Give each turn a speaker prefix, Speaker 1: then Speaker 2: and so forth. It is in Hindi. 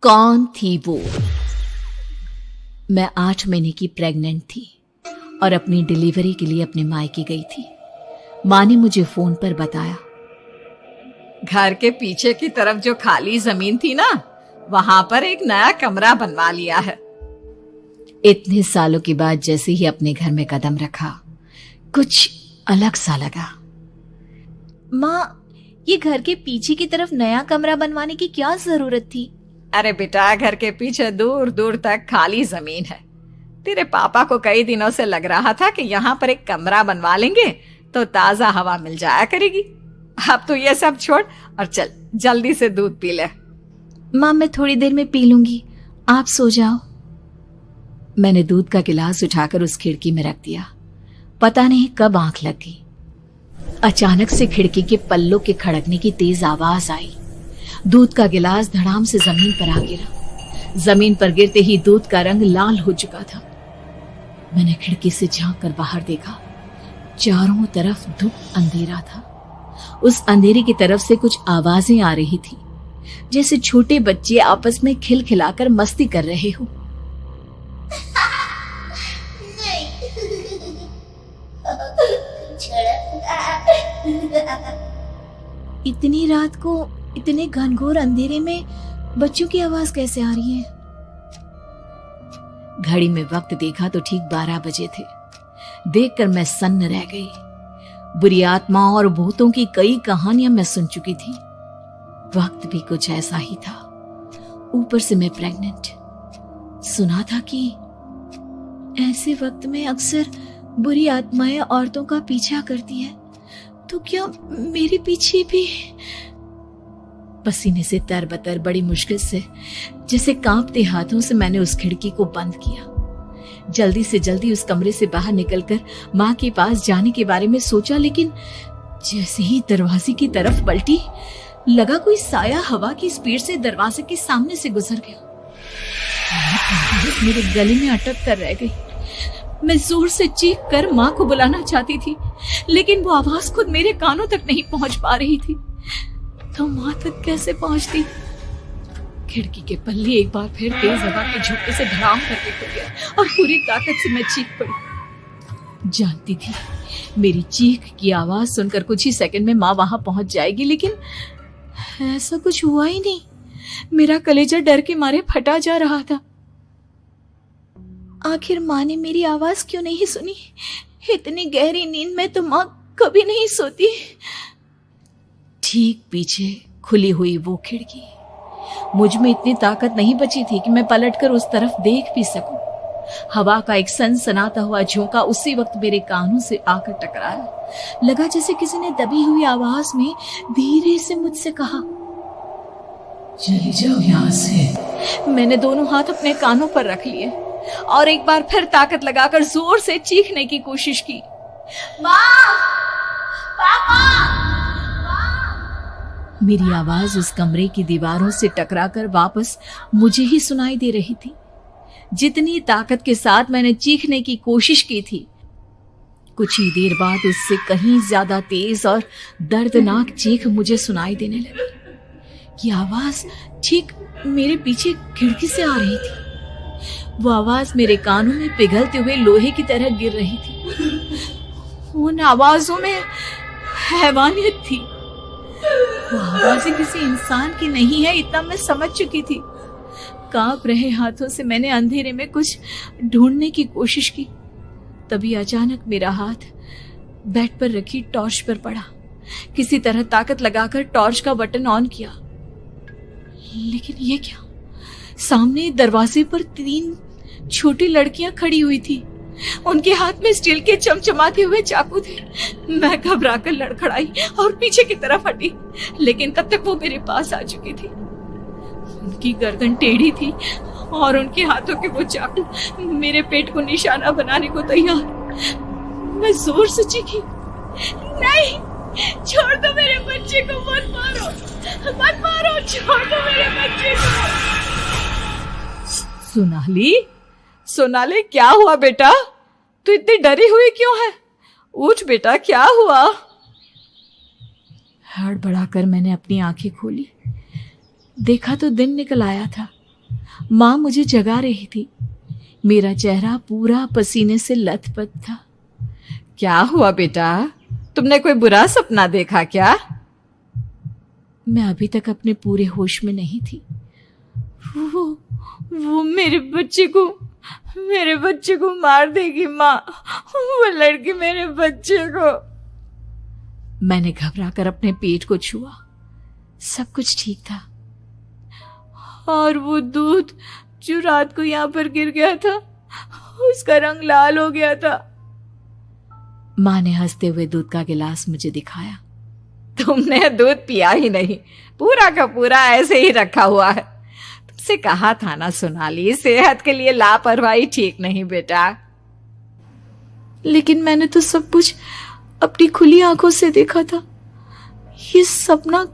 Speaker 1: कौन थी वो? मैं 8 महीने की प्रेग्नेंट थी और अपनी डिलीवरी के लिए अपने मायके गई थी। माँ ने मुझे फोन पर बताया,
Speaker 2: घर के पीछे की तरफ जो खाली जमीन थी ना, वहां पर एक नया कमरा बनवा लिया है।
Speaker 1: इतने सालों के बाद जैसे ही अपने घर में कदम रखा, कुछ अलग सा लगा।
Speaker 3: माँ, ये घर के पीछे की तरफ नया कमरा बनवाने की क्या जरूरत थी?
Speaker 2: अरे बेटा, घर के पीछे दूर दूर तक खाली जमीन है। तेरे पापा को कई दिनों से लग रहा था कि यहाँ पर एक कमरा बनवा लेंगे तो ताजा हवा मिल जाया करेगी। अब तो ये सब छोड़ और चल जल्दी से दूध पी ले।
Speaker 3: माँ, मैं थोड़ी देर में पी लूंगी, आप सो जाओ।
Speaker 1: मैंने दूध का गिलास उठाकर उस खिड़की में रख दिया। पता नहीं कब आंख लग गई। अचानक से खिड़की के पल्लों के खड़कने की तेज आवाज आई। दूध का गिलास धड़ाम से जमीन पर आ गिरा। जमीन पर गिरते ही दूध का रंग लाल हो चुका था। मैंने खिड़की से झांक कर बाहर देखा। चारों तरफ धुप अंधेरा था। उस अंधेरे की तरफ से कुछ आवाजें आ रही थी, जैसे छोटे बच्चे आपस में खिलखिलाकर मस्ती कर रहे हो।
Speaker 3: इतनी रात को इतने घनघोर अंधेरे में बच्चों की आवाज कैसे आ रही है?
Speaker 1: घड़ी में वक्त देखा तो ठीक 12 बजे थे। देखकर मैं सन्न रह गई। बुरी आत्माओं और भूतों की कई कहानियां मैं सुन चुकी थी। वक्त भी कुछ ऐसा ही था। ऊपर से मैं प्रेग्नेंट। सुना था कि ऐसे वक्त में अक्सर बुरी आत्माएं औरतों का पीछा करती हैं। तो क्या मेरे पीछे भी? पसीने से तरबतर बड़ी मुश्किल से, जैसे कांपते हाथों से मैंने उस खिड़की को बंद किया। जल्दी से जल्दी उस कमरे से बाहर निकलकर माँ के पास जाने के बारे में सोचा, लेकिन जैसे ही दरवाजे की तरफ पलटी, लगा कोई साया हवा की स्पीड से दरवाजे के सामने से गुजर गया। मेरे गले में अटक कर रह गई। मैं जोर से चीख कर माँ को बुलाना चाहती थी, लेकिन वो आवाज खुद मेरे कानों तक नहीं पहुंच पा रही थी। तो माँ तक कैसे पहुंचती? खिड़की के पल्ले एक बार फिर तेज हवा के झोंके से धड़ाम करके खुल गया और पूरी ताकत से मैं चीख पड़ी। जानती थी मेरी चीख की आवाज सुनकर कुछ ही सेकंड में माँ वहां पहुंच जाएगी, लेकिन ऐसा कुछ हुआ ही नहीं। मेरा कलेजा डर के मारे फटा जा रहा था।
Speaker 3: आखिर माँ ने मेरी आवाज क्यों नहीं सुनी? इतनी गहरी नींद में तो माँ कभी नहीं सोती।
Speaker 1: ठीक पीछे खुली हुई वो खिड़की। मुझ में इतनी ताकत नहीं बची थी कि मैं पलटकर उस तरफ देख भी सकूं। हवा का एक सनसनाता हुआ झोंका उसी वक्त मेरे कानों से आकर टकराया। लगा जैसे किसी ने दबी हुई आवाज में धीरे से मुझसे कहा, चली जाओ यहाँ से। मैंने दोनों हाथ अपने कानों पर रख लिए और एक बार फिर ताकत लगाकर जोर से चीखने की कोशिश की।
Speaker 3: माँ! पापा!
Speaker 1: मेरी आवाज उस कमरे की दीवारों से टकराकर वापस मुझे ही सुनाई दे रही थी। जितनी ताकत के साथ मैंने चीखने की कोशिश की थी, कुछ ही देर बाद उससे कहीं ज्यादा तेज और दर्दनाक चीख मुझे सुनाई देने लगी। ये आवाज ठीक मेरे पीछे खिड़की से आ रही थी। वो आवाज मेरे कानों में पिघलते हुए लोहे की तरह गिर रही थी। उन आवाजों में हैवानियत थी। वो आवाजें किसी इंसान की नहीं है, इतना मैं समझ चुकी थी। कांप रहे हाथों से मैंने अंधेरे में कुछ ढूंढने की कोशिश की। तभी अचानक मेरा हाथ बेड पर रखी टॉर्च पर पड़ा। किसी तरह ताकत लगाकर टॉर्च का बटन ऑन किया, लेकिन ये क्या? सामने दरवाजे पर 3 छोटी लड़कियां खड़ी हुई थी। उनके हाथ में स्टील के चमचमाते हुए चाकू थे। मैं घबराकर लड़खड़ाई और पीछे की तरफ हटी, लेकिन तब तक वो मेरे पास आ चुकी थी। उनकी गर्दन टेढ़ी थी और उनके हाथों के वो चाकू मेरे पेट को निशाना बनाने को तैयार। मैं जोर से चीखी, नहीं, छोड़ दो मेरे बच्चे को, मत मारो, मत मारो, छोड़ दो मेरे बच्चे को।
Speaker 2: सोनाली, क्या हुआ बेटा? तू इतनी डरी हुई क्यों है? उठ बेटा, क्या हुआ?
Speaker 1: हड़बड़ाकर मैंने अपनी आंखें खोली। देखा तो दिन निकल आया था। माँ मुझे जगा रही थी। मेरा चेहरा पूरा पसीने से लथपथ था।
Speaker 2: क्या हुआ बेटा, तुमने कोई बुरा सपना देखा क्या?
Speaker 1: मैं अभी तक अपने पूरे होश में नहीं थी।
Speaker 3: वो मेरे बच्चे को मार देगी माँ। वो लड़की मेरे बच्चे को।
Speaker 1: मैंने घबराकर अपने पेट को छुआ। सब कुछ ठीक था।
Speaker 3: और वो दूध जो रात को यहाँ पर गिर गया था, उसका रंग लाल हो गया था।
Speaker 1: माँ ने हंसते हुए दूध का गिलास मुझे दिखाया।
Speaker 2: तुमने दूध पिया ही नहीं, पूरा का पूरा ऐसे ही रखा हुआ है। तुमसे कहा था ना सोनाली, सेहत के लिए लापरवाही ठीक नहीं बेटा।
Speaker 3: लेकिन मैंने तो सब कुछ अपनी खुली आंखों से देखा था। ये सपना